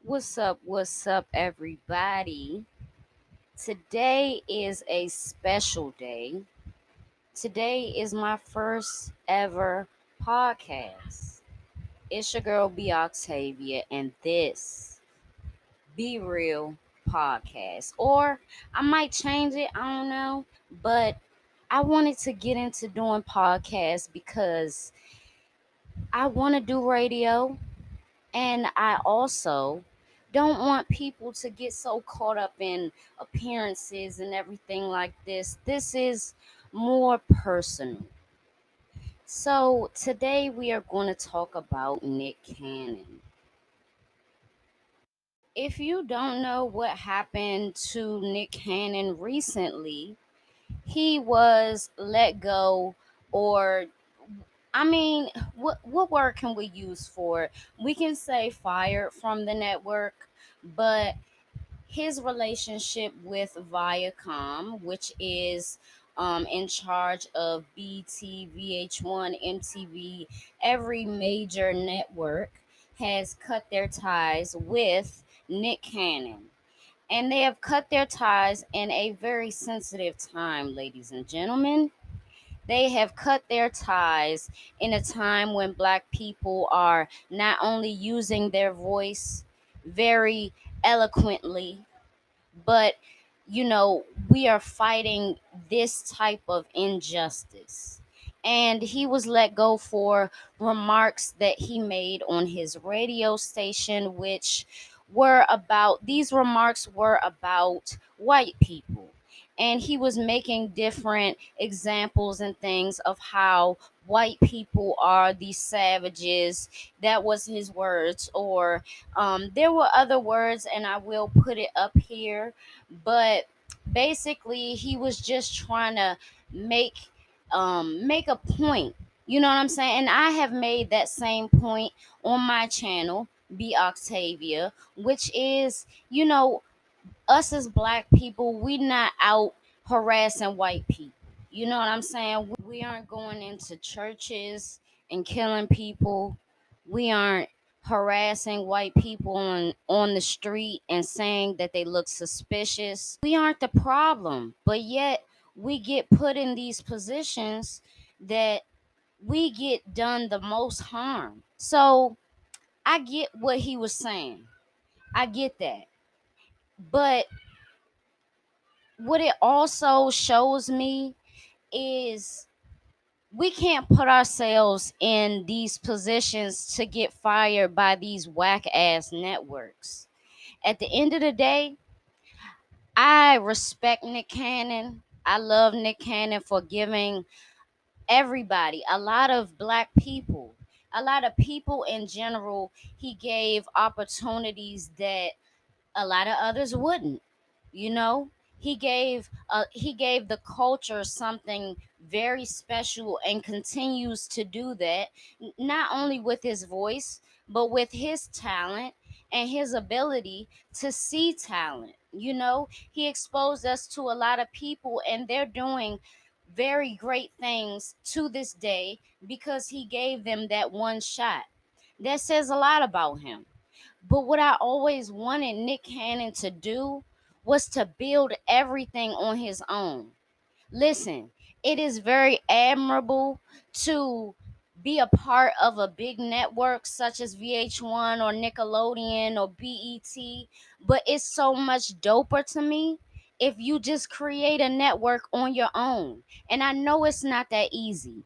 What's up, everybody? Today is a special day. Today is my first ever podcast. It's your girl, B. Octavia, and this Be Real Podcast. Or I might change it, I don't know. But I wanted to get into doing podcasts because I want to do radio. And I also don't want people to get so caught up in appearances and everything like this. This is more personal. So today we are going to talk about Nick Cannon. If you don't know what happened to Nick Cannon recently, he was let go, or what word can we use for it? We can say fired from the network, but his relationship with Viacom, which is in charge of BT, VH1, MTV, every major network, has cut their ties with Nick Cannon. And they have cut their ties in a very sensitive time, ladies and gentlemen. They have cut their ties in a time when Black people are not only using their voice very eloquently, but we are fighting this type of injustice. And he was let go for remarks that he made on his radio station, which these remarks were about white people. And he was making different examples and things of how white people are these savages. That was his words. Or there were other words, and I will put it up here, but basically he was just trying to make make a point. You know what I'm saying? And I have made that same point on my channel, Be Octavia, which is, us as Black people, we not out harassing white people. You know what I'm saying? We aren't going into churches and killing people. We aren't harassing white people on the street and saying that they look suspicious. We aren't the problem, but yet we get put in these positions that we get done the most harm. So I get what he was saying. I get that. But what it also shows me is we can't put ourselves in these positions to get fired by these whack ass networks. At the end of the day, I respect Nick Cannon. I love Nick Cannon for giving everybody, a lot of Black people, a lot of people in general, he gave opportunities that a lot of others wouldn't. You know, he gave the culture something very special and continues to do that, not only with his voice, but with his talent and his ability to see talent. He exposed us to a lot of people, and they're doing very great things to this day because he gave them that one shot. That says a lot about him. But what I always wanted Nick Cannon to do was to build everything on his own. Listen, it is very admirable to be a part of a big network such as VH1 or Nickelodeon or BET, but it's so much doper to me if you just create a network on your own. And I know it's not that easy.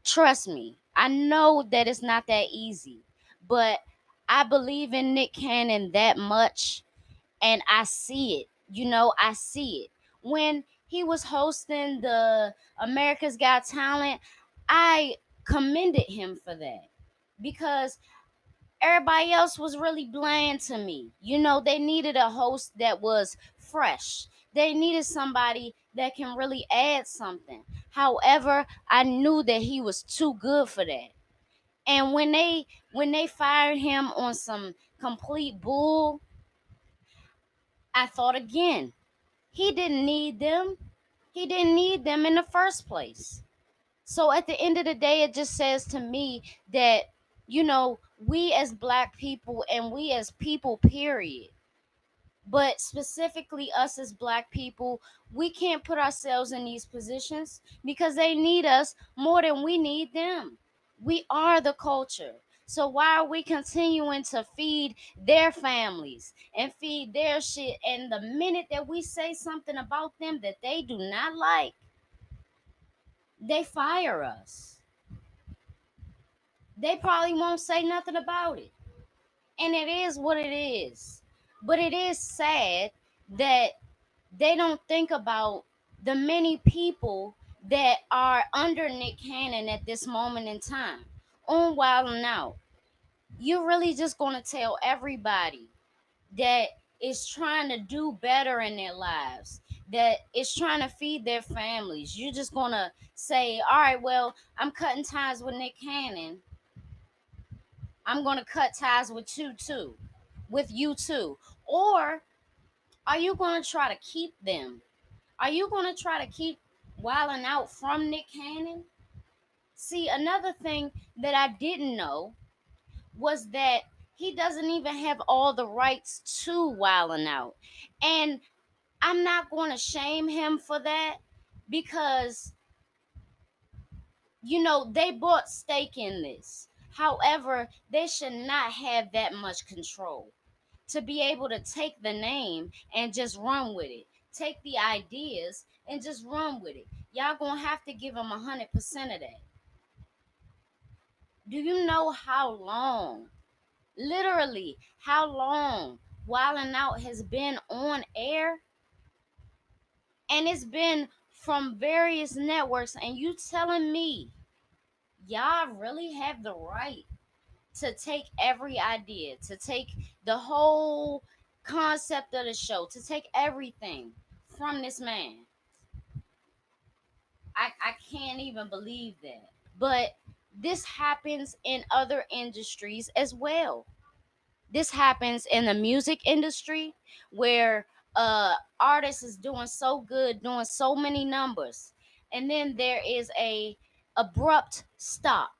Trust me, I know that it's not that easy, but I believe in Nick Cannon that much, and I see it. I see it. When he was hosting the America's Got Talent, I commended him for that because everybody else was really bland to me. They needed a host that was fresh. They needed somebody that can really add something. However, I knew that he was too good for that. And when they fired him on some complete bull, I thought again. He didn't need them. He didn't need them in the first place. So at the end of the day, it just says to me that, We as black people and we as people, period, but specifically us as black people, we can't put ourselves in these positions because they need us more than we need them. We are the culture. So why are we continuing to feed their families and feed their shit? And the minute that we say something about them that they do not like, they fire us. They probably won't say nothing about it. And it is what it is. But it is sad that they don't think about the many people that are under Nick Cannon at this moment in time on Wild and Out. You're really just going to tell everybody that is trying to do better in their lives, that is trying to feed their families. You're just going to say, all right, well, I'm cutting ties with Nick Cannon. I'm going to cut ties with you too. With you too. Or are you going to try to keep them? Are you going to try to keep Wildin' Out from Nick Cannon? See, another thing that I didn't know was that he doesn't even have all the rights to Wildin' Out. And I'm not going to shame him for that because, they bought stake in this. However, they should not have that much control to be able to take the name and just run with it. Take the ideas and just run with it. Y'all gonna have to give them 100% of that. Do you know how long, literally, how long Wildin' Out has been on air? And it's been from various networks, and you telling me y'all really have the right to take every idea, to take the whole concept of the show, to take everything from this man. I can't even believe that. But this happens in other industries as well. This happens in the music industry where artist is doing so good, doing so many numbers, and then there is a abrupt stop.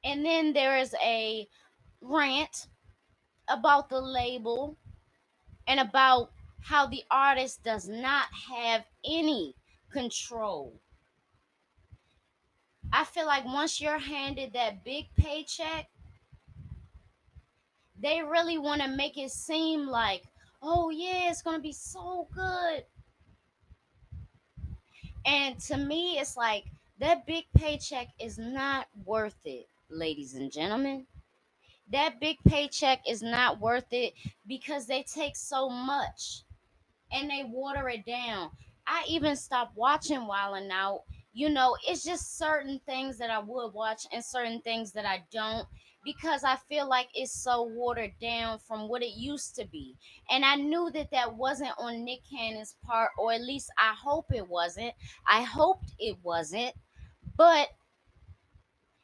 And then there is a rant about the label and about how the artist does not have any control. I feel like once you're handed that big paycheck, they really want to make it seem like, oh yeah, it's going to be so good. And to me, it's like that big paycheck is not worth it, ladies and gentlemen. That big paycheck is not worth it because they take so much and they water it down. I even stopped watching Wildin' Out. It's just certain things that I would watch and certain things that I don't because I feel like it's so watered down from what it used to be. And I knew that that wasn't on Nick Cannon's part, or at least I hope it wasn't. I hoped it wasn't. But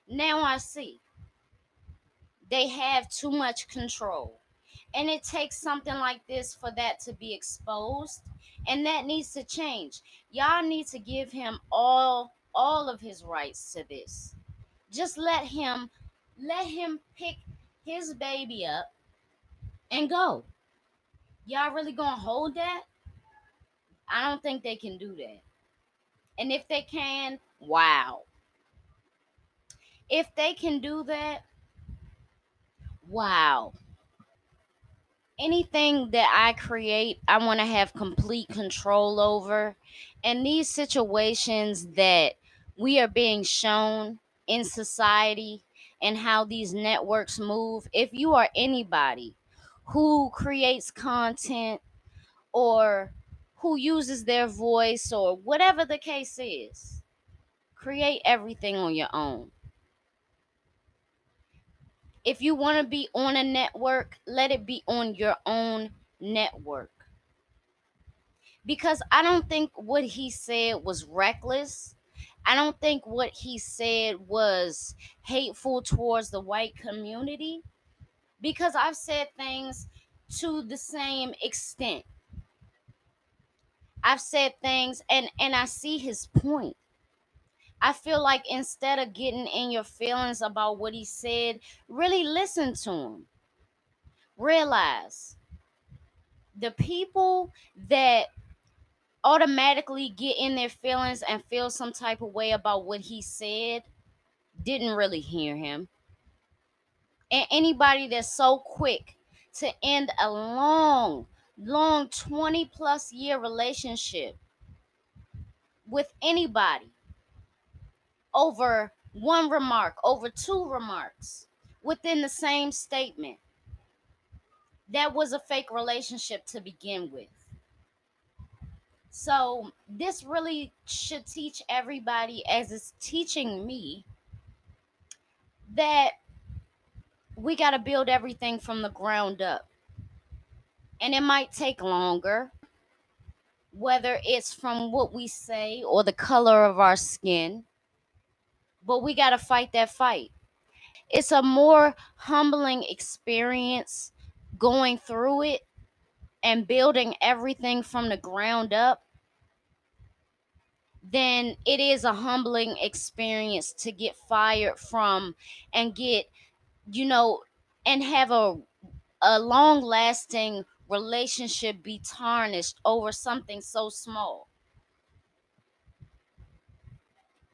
now I see they have too much control. And it takes something like this for that to be exposed. And that needs to change. Y'all need to give him all of his rights to this. Just let him pick his baby up and go. Y'all really gonna hold that? I don't think they can do that. And if they can, wow. If they can do that, wow. Anything that I create, I want to have complete control over. And these situations that we are being shown in society and how these networks move, if you are anybody who creates content or who uses their voice or whatever the case is, create everything on your own. If you want to be on a network, let it be on your own network, because I don't think what he said was reckless. I don't think what he said was hateful towards the white community, because I've said things to the same extent. I've said things and I see his point. I feel like instead of getting in your feelings about what he said, really listen to him. Realize the people that automatically get in their feelings and feel some type of way about what he said didn't really hear him. And anybody that's so quick to end a long 20 plus year relationship with anybody over one remark, over two remarks within the same statement, that was a fake relationship to begin with. So, this really should teach everybody, as it's teaching me, that we got to build everything from the ground up. And it might take longer, whether it's from what we say or the color of our skin, but we got to fight that fight. It's a more humbling experience going through it and building everything from the ground up than it is a humbling experience to get fired from and get, you know, and have a long lasting relationship be tarnished over something so small.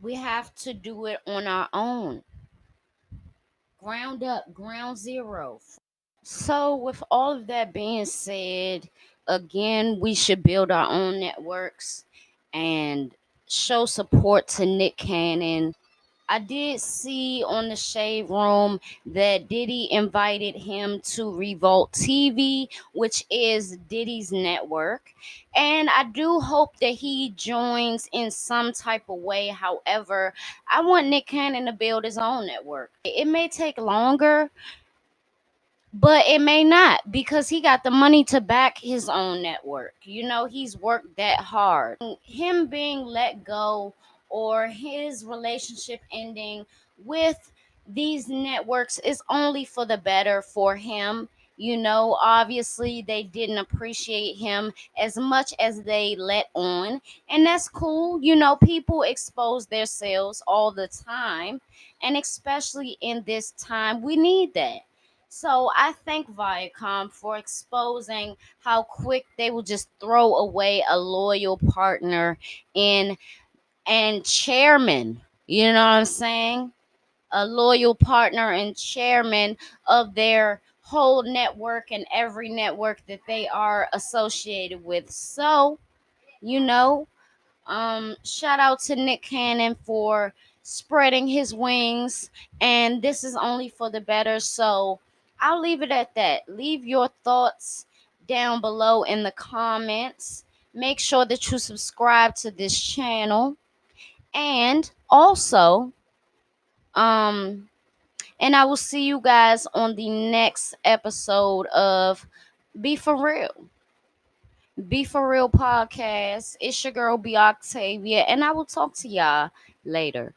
We have to do it on our own. Ground up, ground zero. So, with all of that being said, again, we should build our own networks and show support to Nick Cannon. I did see on the Shade Room that Diddy invited him to Revolt TV, which is Diddy's network. And I do hope that he joins in some type of way. However, I want Nick Cannon to build his own network. It may take longer, but it may not, because he got the money to back his own network. He's worked that hard. Him being let go or his relationship ending with these networks is only for the better for him. Obviously, they didn't appreciate him as much as they let on, and that's cool. People expose themselves all the time, and especially in this time, we need that. So I thank Viacom for exposing how quick they will just throw away a loyal partner in and chairman. You know what I'm saying? A loyal partner and chairman of their whole network and every network that they are associated with. So, you know, shout out to Nick Cannon for spreading his wings, and this is only for the better. So I'll leave it at that. Leave your thoughts down below in the comments. Make sure that you subscribe to this channel, and also, um, and I will see you guys on the next episode of B.4 Real. B.4 Real Podcast. It's your girl B Octavia, and I will talk to y'all later.